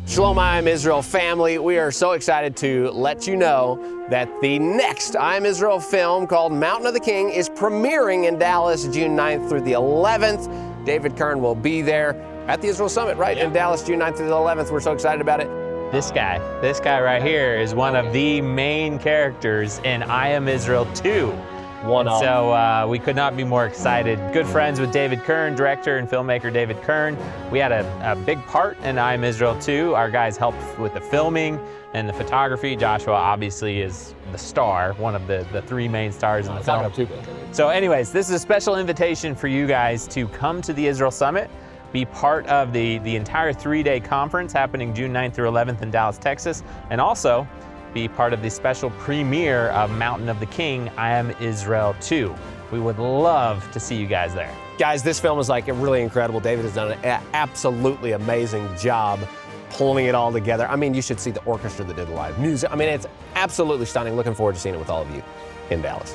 Shalom, I Am Israel family. We are so excited to let you know that the next I Am Israel film called Mountain of the King is premiering in Dallas June 9th through the 11th. David Kern will be there at the Israel Summit, right, in Dallas June 9th through the 11th. We're so excited about it. This guy right here is one of the main characters in I Am Israel 2. So we could not be more excited. Good friends with David Kern, director and filmmaker David Kern. We had a big part in I Am Israel 2. Our guys helped with the filming and the photography. Joshua obviously is the star, one of the three main stars in the film. So anyways, this is a special invitation for you guys to come to the Israel Summit, be part of the entire 3-day conference happening June 9th through 11th in Dallas, Texas, and also be part of the special premiere of Mountain of the King, I Am Israel 2. We would love to see you guys there. Guys, this film is like really incredible. David has done an absolutely amazing job pulling it all together. I mean, you should see the orchestra that did the live music. I mean, it's absolutely stunning. Looking forward to seeing it with all of you in Dallas.